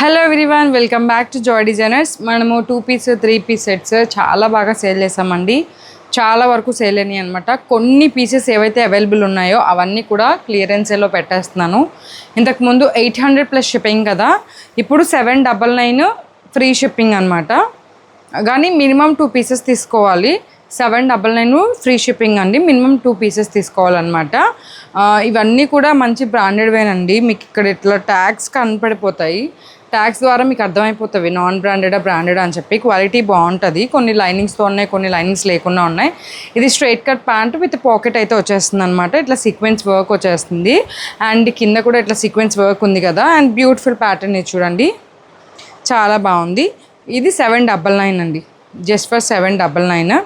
Hello everyone, welcome back to Joy designers. మనము 2 piece 3 piece sets చాలా బాగా sale చేసామండి. చాలా వరకు సేల్ అయినాయి అనమాట. కొన్ని పీసెస్ ఏవైతే అవైలబుల్ ఉన్నాయో అవన్నీ కూడా క్లియరెన్స్ సేల్లో పెట్టేస్తున్నాను. ఇంతకుముందు 800 ప్లస్ షిప్పింగ్ కదా, ఇప్పుడు 799 ఫ్రీ షిప్పింగ్ అనమాట. కానీ మినిమం 2 పీసెస్ తీసుకోవాలి. 799 ఫ్రీ షిప్పింగ్ అండి. మినిమం 2 పీసెస్ తీసుకోవాలన్నమాట. ఇవన్నీ కూడా మంచి బ్రాండెడ్వేనండి. మీకు ఇక్కడ ఇట్లా ట్యాగ్స్ కనపడిపోతాయి. ట్యాగ్స్ ద్వారా మీకు అర్థమైపోతుంది నాన్ బ్రాండెడా బ్రాండెడ్ అని చెప్పి. క్వాలిటీ బాగుంటుంది. కొన్ని లైనింగ్స్తో ఉన్నాయి, కొన్ని లైనింగ్స్ లేకుండా ఉన్నాయి. ఇది straight cut pant with pocket అయితే వచ్చేస్తుంది అనమాట. ఇట్లా సీక్వెన్స్ వర్క్ వచ్చేస్తుంది. అండ్ కింద కూడా ఇట్లా సీక్వెన్స్ వర్క్ ఉంది కదా. అండ్ బ్యూటిఫుల్ ప్యాటర్న్ ఇది చూడండి, చాలా బాగుంది. ఇది 799 అండి, జస్ట్ ఫర్ 799.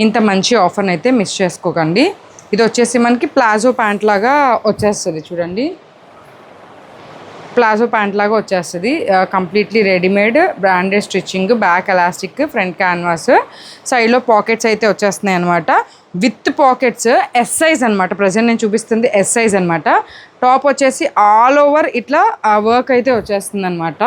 ఇంత మంచి ఆఫర్ని అయితే మిస్ చేసుకోకండి. ఇది వచ్చేసి మనకి ప్లాజో ప్యాంట్ లాగా వచ్చేస్తుంది చూడండి. ప్లాజో ప్యాంట్ లాగా వచ్చేస్తుంది. Completely readymade, branded stitching, back elastic, front canvas, సైడ్లో పాకెట్స్ అయితే వచ్చేస్తున్నాయి అనమాట. విత్ పాకెట్స్ ఎస్ సైజ్ అనమాట. ప్రజెంట్ నేను చూపిస్తుంది ఎస్ సైజ్ అనమాట. టాప్ వచ్చేసి ఆల్ ఓవర్ ఇట్లా వర్క్ అయితే వచ్చేస్తుంది అనమాట.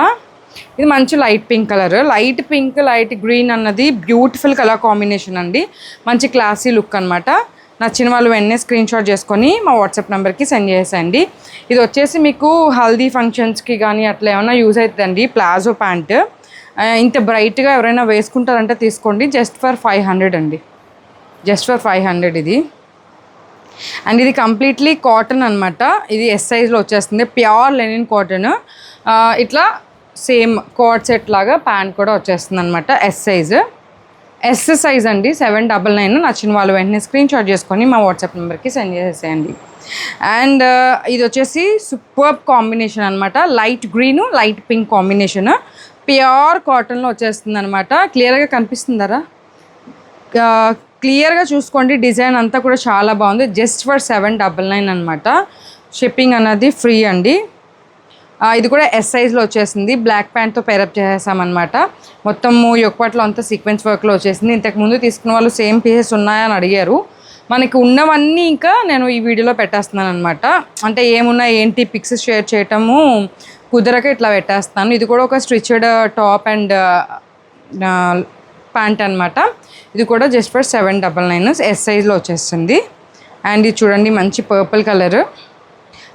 ఇది మంచి light pink colour, light pink light green అన్నది బ్యూటిఫుల్ కలర్ కాంబినేషన్ అండి. మంచి క్లాసీ లుక్ అనమాట. నచ్చిన వాళ్ళు వెంటనే స్క్రీన్ షాట్ చేసుకొని మా వాట్సాప్ నెంబర్కి సెండ్ చేసేయండి. ఇది వచ్చేసి మీకు హల్దీ ఫంక్షన్స్కి కానీ అట్లా ఏమైనా యూజ్ అవుతుందండి. ప్లాజో ప్యాంట్ ఇంత బ్రైట్గా ఎవరైనా వేసుకుంటారంటే తీసుకోండి. జస్ట్ ఫర్ 500 అండి, జస్ట్ ఫర్ 500 ఇది. అండ్ ఇది కంప్లీట్లీ కాటన్ అనమాట. ఇది ఎస్ సైజ్లో వచ్చేస్తుంది, ప్యూర్ లెనిన్ కాటన్. ఇట్లా సేమ్ కోట్ సెట్ లాగా ప్యాంట్ కూడా వచ్చేస్తుంది అనమాట. ఎస్ సైజ్ అండి, 799. నచ్చిన వాళ్ళు వెంటనే స్క్రీన్ షాట్ చేసుకొని మా వాట్సాప్ నెంబర్కి సెండ్ చేసేయండి. అండ్ ఇది వచ్చేసి సూపర్ కాంబినేషన్ అనమాట. Light green light pink combination, pure కాటన్లో వచ్చేస్తుంది అనమాట. క్లియర్గా కనిపిస్తుందరా? క్లియర్గా చూసుకోండి. డిజైన్ అంతా కూడా చాలా బాగుంది. జస్ట్ ఫర్ 799 అనమాట. షిప్పింగ్ అన్నది ఫ్రీ అండి. ఇది కూడా ఎస్ సైజ్లో వచ్చేసింది. బ్లాక్ ప్యాంట్తో పేరప్ చేసేసామన్నమాట. మొత్తము యొక్కట్లో అంతా సీక్వెన్స్ వర్క్లో వచ్చేసింది. ఇంతకుముందు తీసుకున్న వాళ్ళు సేమ్ పీసెస్ ఉన్నాయని అడిగారు. మనకి ఉన్నవన్నీ ఇంకా నేను ఈ వీడియోలో పెట్టేస్తున్నాను అనమాట. అంటే ఏమున్నా ఏంటి పిక్స్ షేర్ చేయటము కుదరక ఇట్లా పెట్టేస్తాను. ఇది కూడా ఒక స్టిచ్డ్ టాప్ అండ్ ప్యాంట్ అనమాట. ఇది కూడా జస్ట్ ఫర్ 799 ఎస్ సైజ్లో వచ్చేస్తుంది. అండ్ ఇది చూడండి, మంచి పర్పుల్ కలర్,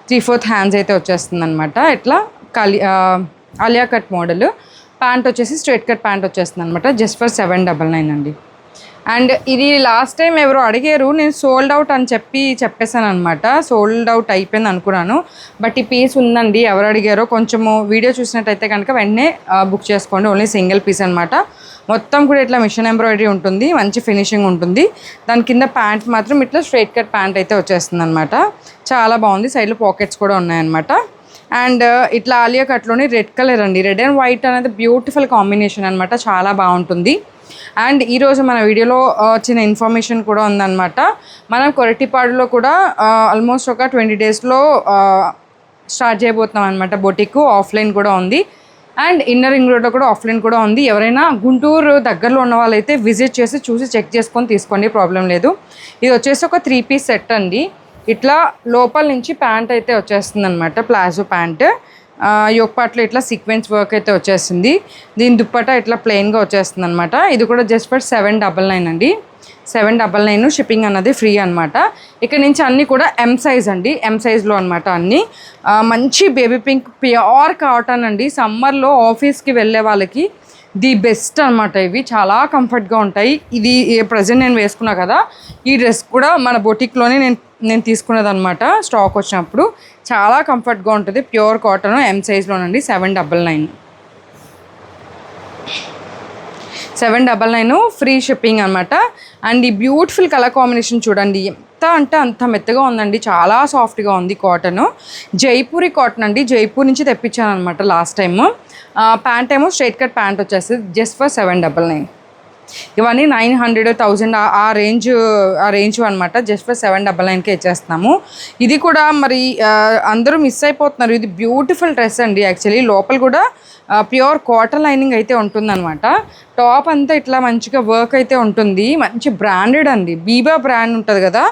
3/4 హ్యాండ్స్ అయితే వచ్చేస్తుంది అనమాట. ఇట్లా ఆలియా కట్ మోడల్. ప్యాంట్ వచ్చేసి స్ట్రైట్ కట్ ప్యాంట్ వచ్చేస్తుంది అనమాట. జస్ట్ ఫర్ 799 అండి. అండ్ ఇది లాస్ట్ టైం ఎవరో అడిగారు, నేను సోల్డ్ అవుట్ అని చెప్పేసాను అనమాట. సోల్డ్ అవుట్ అయిపోయింది అనుకున్నాను, బట్ ఈ పీస్ ఉందండి. ఎవరు అడిగారో కొంచెము వీడియో చూసినట్టయితే కనుక వెంటనే బుక్ చేసుకోండి. ఓన్లీ సింగిల్ పీస్ అనమాట. మొత్తం కూడా ఇట్లా మిషన్ ఎంబ్రాయిడరీ ఉంటుంది, మంచి ఫినిషింగ్ ఉంటుంది. దాని కింద ప్యాంట్ మాత్రం ఇట్లా స్ట్రైట్ కట్ ప్యాంట్ అయితే వచ్చేస్తుంది అనమాట. చాలా బాగుంది. సైడ్లో పాకెట్స్ కూడా ఉన్నాయన్నమాట. అండ్ ఇట్లా ఆలియా కట్లోని రెడ్ కలర్ అండి. రెడ్ అండ్ వైట్ అనేది బ్యూటిఫుల్ కాంబినేషన్ అనమాట. చాలా బాగుంటుంది. అండ్ ఈరోజు మన వీడియోలో వచ్చిన ఇన్ఫర్మేషన్ కూడా ఉందన్నమాట. మనం కొరటిపాడులో కూడా ఆల్మోస్ట్ ఒక 20 డేస్లో స్టార్ట్ చేయబోతున్నాం అనమాట. బొటిక్ ఆఫ్లైన్ కూడా ఉంది. అండ్ ఇన్నర్ రింగ్ రోడ్లో కూడా ఆఫ్లైన్ కూడా ఉంది. ఎవరైనా గుంటూరు దగ్గరలో ఉన్న వాళ్ళైతే విజిట్ చేసి చూసి చెక్ చేసుకొని తీసుకోండి, ప్రాబ్లం లేదు. ఇది వచ్చేసి ఒక 3 పీస్ సెట్ అండి. ఇట్లా లోపల నుంచి ప్యాంట్ అయితే వచ్చేస్తుంది అనమాట. ప్లాజో ప్యాంట్ యొక్కట్లో ఇట్లా సీక్వెన్స్ వర్క్ అయితే వచ్చేస్తుంది. దీని దుప్పట ఇట్లా ప్లెయిన్గా వచ్చేస్తుంది అనమాట. ఇది కూడా జస్ట్ ఫర్ 799 అండి. 799 షిప్పింగ్ అన్నది ఫ్రీ అనమాట. ఇక్కడ నుంచి అన్నీ కూడా ఎం సైజ్ అండి, ఎం సైజ్లో అనమాట అన్నీ. మంచి బేబీ పింక్ ప్యూర్ కాటన్ అండి. సమ్మర్లో ఆఫీస్కి వెళ్ళే వాళ్ళకి ది బెస్ట్ అనమాట. ఇవి చాలా కంఫర్ట్గా ఉంటాయి. ఇది ప్రజెంట్ నేను వేసుకున్నా కదా, ఈ డ్రెస్ కూడా మన బొటిక్లోనే నేను తీసుకున్నది అనమాట. స్టాక్ వచ్చినప్పుడు చాలా కంఫర్ట్గా ఉంటుంది. ప్యూర్ కాటన్ ఎం సైజ్లోనండి. 799 ఫ్రీ షిప్పింగ్ అనమాట. అండ్ ఈ బ్యూటిఫుల్ కలర్ కాంబినేషన్ చూడండి, ఎంత అంటే అంత మెత్తగా ఉందండి. చాలా సాఫ్ట్గా ఉంది. కాటన్ జైపూరి కాటన్ అండి. జైపూర్ నుంచి తెప్పించాను అనమాట లాస్ట్ టైము. ప్యాంట్ ఏమో స్ట్రైట్ కట్ ప్యాంట్ వచ్చేస్తుంది. Just for 799. ఇవన్నీ 900, 1000 ఆ రేంజ్ అనమాట. జస్ట్ ఫర్ 799కే ఇచ్చేస్తున్నాము. ఇది కూడా మరి అందరూ మిస్ అయిపోతున్నారు. ఇది బ్యూటిఫుల్ డ్రెస్ అండి. యాక్చువల్లీ లోపల కూడా ప్యూర్ కాటన్ లైనింగ్ అయితే ఉంటుందన్నమాట. టాప్ అంతా ఇట్లా మంచిగా వర్క్ అయితే ఉంటుంది. మంచి బ్రాండెడ్ అండి. బీబా బ్రాండ్ ఉంటుంది కదా,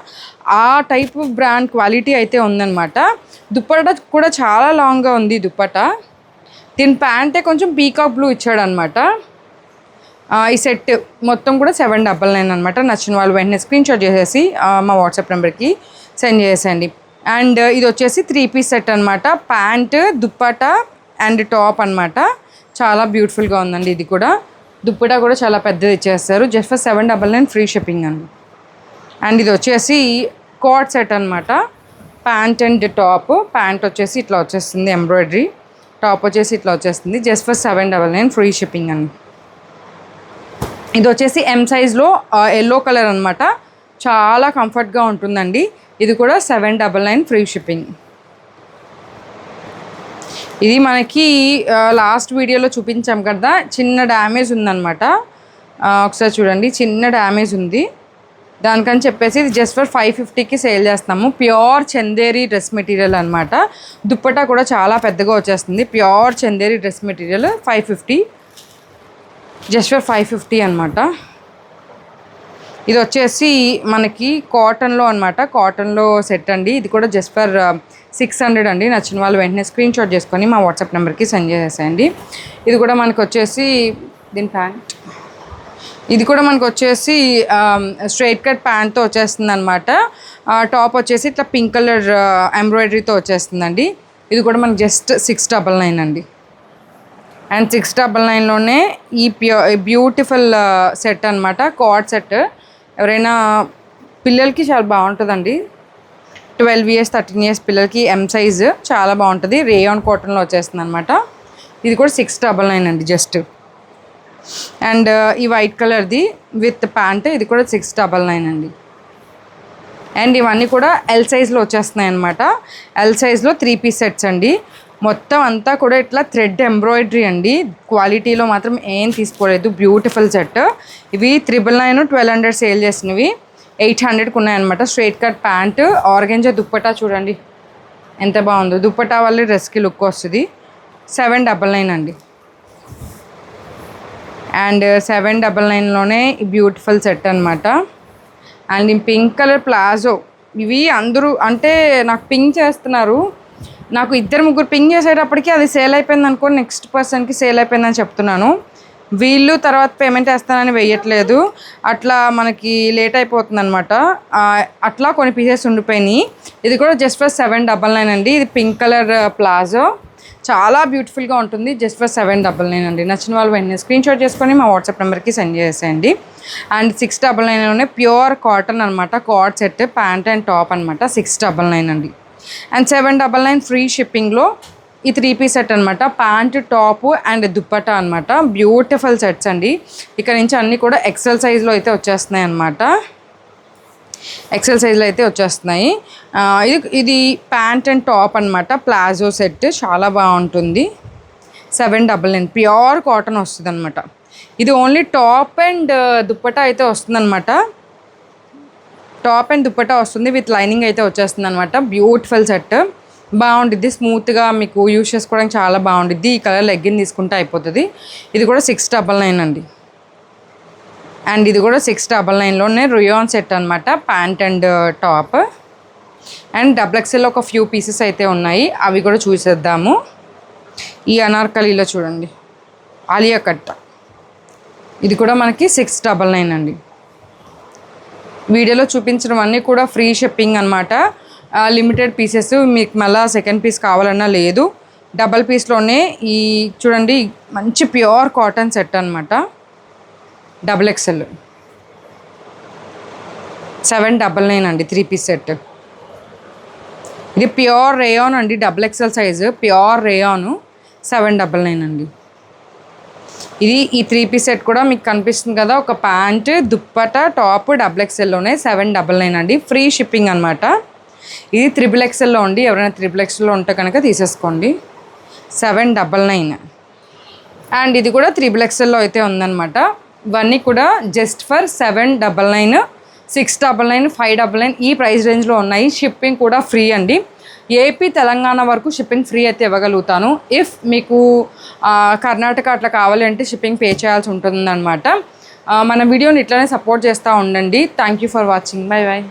ఆ టైప్ బ్రాండ్ క్వాలిటీ అయితే ఉందన్నమాట. దుప్పట కూడా చాలా లాంగ్గా ఉంది. దుప్పట దీని ప్యాంటే కొంచెం పీకాక్ బ్లూ ఇచ్చాడు అనమాట. ఈ సెట్ మొత్తం కూడా 799 అనమాట. నచ్చిన వాళ్ళు వెంటనే స్క్రీన్ షాట్ చేసేసి మా వాట్సాప్ నెంబర్కి సెండ్ చేసేయండి. అండ్ ఇది వచ్చేసి 3 పీస్ సెట్ అనమాట. ప్యాంట్, దుప్పటా అండ్ టాప్ అనమాట. చాలా బ్యూటిఫుల్గా ఉందండి. ఇది కూడా దుప్పటా కూడా చాలా పెద్దది ఇచ్చేస్తారు. జస్ట్ ఫర్ 799 ఫ్రీ షిప్పింగ్ అండి. అండ్ ఇది వచ్చేసి కోట్ సెట్ అనమాట. Pant and top. ప్యాంట్ వచ్చేసి ఇట్లా వచ్చేస్తుంది ఎంబ్రాయిడరీ, టాప్ వచ్చేసి ఇట్లా వచ్చేస్తుంది. జస్ట్ ఫర్ 799 ఫ్రీ షిప్పింగ్ అండి. ఇది వచ్చేసి ఎం సైజ్లో ఎల్లో కలర్ అనమాట. చాలా కంఫర్ట్గా ఉంటుందండి. ఇది కూడా 799 ఫ్రీ షిప్పింగ్. ఇది మనకి లాస్ట్ వీడియోలో చూపించాం కదా, చిన్న డ్యామేజ్ ఉందన్నమాట. ఒకసారి చూడండి, చిన్న డ్యామేజ్ ఉంది. దానికని చెప్పేసి ఇది జస్ట్ ఫర్ 550కి సేల్ చేస్తాము. ప్యూర్ చందేరి డ్రెస్ మెటీరియల్ అనమాట. దుప్పటా కూడా చాలా పెద్దగా వచ్చేస్తుంది. Pure Chanderi dress material 550, just for 550 అనమాట. ఇది వచ్చేసి మనకి కాటన్లో అనమాట. కాటన్లో సెట్ అండి. ఇది కూడా జస్ట్ ఫర్ 600 అండి. నచ్చిన వాళ్ళు వెంటనే స్క్రీన్ షాట్ చేసుకొని మా వాట్సాప్ నెంబర్కి సెండ్ చేసేయండి. ఇది కూడా మనకు వచ్చేసి దీని ప్యాంట్, ఇది కూడా మనకు వచ్చేసి స్ట్రైట్ కట్ ప్యాంట్తో వచ్చేస్తుంది అనమాట. టాప్ వచ్చేసి ఇట్లా పింక్ కలర్ ఎంబ్రాయిడరీతో వచ్చేస్తుందండి. ఇది కూడా మనకు జస్ట్ 699 అండి. అండ్ 699లోనే ఈ బ్యూటిఫుల్ సెట్ అనమాట, కార్డ్ సెట్. ఎవరైనా పిల్లలకి చాలా బాగుంటుందండి. 12 years 13 years పిల్లలకి ఎం సైజ్ చాలా బాగుంటుంది. రేయాన్ కాటన్లో వచ్చేస్తుంది అనమాట. ఇది కూడా 699 అండి జస్ట్. అండ్ ఈ వైట్ కలర్ది విత్ ప్యాంట్, ఇది కూడా 699 అండి. అండ్ ఇవన్నీ కూడా ఎల్ సైజ్లో వచ్చేస్తున్నాయి అనమాట. ఎల్ సైజ్లో 3 పీస్ సెట్స్ అండి. మొత్తం అంతా కూడా ఇట్లా థ్రెడ్ ఎంబ్రాయిడరీ అండి. క్వాలిటీలో మాత్రం ఏం తీసుకోలేదు. Beautiful set. ఇవి 999 1200 సేల్ చేసినవి 800కి ఉన్నాయన్నమాట. Straight cut pant, organza dupatta చూడండి ఎంత బాగుందో. దుప్పటా వల్ల డ్రెస్కి లుక్ వస్తుంది. 799 అండి. అండ్ 799లోనే బ్యూటిఫుల్ సెట్ అనమాట. అండ్ ఈ పింక్ కలర్ ప్లాజో, ఇవి అందరూ అంటే నాకు పింక్ చేస్తున్నారు. నాకు 2-3 పింక్ చేసేటప్పటికి అది సేల్ అయిపోయింది అనుకో, నెక్స్ట్ పర్సన్కి సేల్ అయిపోయిందని చెప్తున్నాను. వీళ్ళు తర్వాత పేమెంట్ వేస్తానని వేయట్లేదు. అట్లా మనకి లేట్ అయిపోతుంది అనమాట. అట్లా కొన్ని పీసెస్ ఉండిపోయినాయి. ఇది కూడా జస్ట్ ఫర్ 799 అండి. ఇది పింక్ కలర్ ప్లాజో, చాలా బ్యూటిఫుల్గా ఉంటుంది. జస్ట్ ఫర్ 799 అండి. నచ్చిన వాళ్ళు వెంటనే స్క్రీన్ షాట్ చేసుకొని మా వాట్సాప్ నెంబర్కి సెండ్ చేసేయండి. అండ్ 699లోనే ప్యూర్ కాటన్ అనమాట. Card set, pant and top అనమాట. 699 అండి. అండ్ 799 ఫ్రీ షిప్పింగ్లో ఈ 3 పీస్ సెట్ అనమాట. ప్యాంట్, టాప్ అండ్ దుప్పటా అనమాట. బ్యూటిఫుల్ సెట్స్ అండి. ఇక్కడ నుంచి అన్నీ కూడా ఎక్సెల్ సైజ్లో అయితే వచ్చేస్తున్నాయి అనమాట. ఎక్సెల్ సైజ్లో అయితే వచ్చేస్తున్నాయి. ఇది ప్యాంట్ అండ్ టాప్ అనమాట. ప్లాజో సెట్ చాలా బాగుంటుంది. 799 ప్యూర్ కాటన్ వస్తుంది అనమాట. ఇది ఓన్లీ టాప్ అండ్ దుప్పటా అయితే వస్తుందన్నమాట. టాప్ అండ్ దుప్పటా వస్తుంది విత్ లైనింగ్ అయితే వచ్చేస్తుంది అనమాట. బ్యూటిఫుల్ సెట్, బాగుంటుంది. స్మూత్గా మీకు యూజ్ చేసుకోవడానికి చాలా బాగుంటుంది. ఈ కలర్ లెగ్గిన్ తీసుకుంటే అయిపోతుంది. ఇది కూడా 699 అండి. అండ్ ఇది కూడా 699లోనే రుయాన్ సెట్ అనమాట. Pant and top. And XXL ఒక ఫ్యూ పీసెస్ అయితే ఉన్నాయి, అవి కూడా చూసేద్దాము. ఈ అనార్కలీలో చూడండి, ఆలియా కట్. ఇది కూడా మనకి 699 అండి. వీడియోలో చూపించడం అన్నీ కూడా ఫ్రీ షిప్పింగ్ అనమాట. లిమిటెడ్ పీసెస్, మీకు మళ్ళీ సెకండ్ పీస్ కావాలన్నా లేదు. డబల్ పీస్లోనే ఈ చూడండి మంచి ప్యూర్ కాటన్ సెట్ అనమాట. XXL 799 అండి 3 పీస్ సెట్. ఇది ప్యూర్ రేయాన్ అండి. XXL సైజు ప్యూర్ రేయాను 799 అండి. ఇది ఈ 3 పీస్ సెట్ కూడా మీకు కనిపిస్తుంది కదా, ఒక ప్యాంట్, దుప్పటా, టాప్ XXLలోనే 799 అండి. ఫ్రీ షిప్పింగ్ అనమాట. ఇది XXLలో ఉండి ఎవరైనా XXLలో ఉంటే కనుక తీసేసుకోండి. 799. అండ్ ఇది కూడా XXLలో అయితే ఉందన్నమాట. ఇవన్నీ కూడా జస్ట్ ఫర్ 799, 699, 599 ఈ ప్రైస్ రేంజ్లో ఉన్నాయి. షిప్పింగ్ కూడా ఫ్రీ అండి. ఏపీ తెలంగాణ వరకు షిప్పింగ్ ఫ్రీ అయితే ఇవ్వగలుగుతాను. ఇఫ్ మీకు కర్ణాటక అట్లా కావాలి అంటే షిప్పింగ్ పే చేయాల్సి ఉంటుందన్నమాట. మన వీడియోని ఇట్లానే సపోర్ట్ చేస్తూ ఉండండి. Thank you for watching. Bye bye.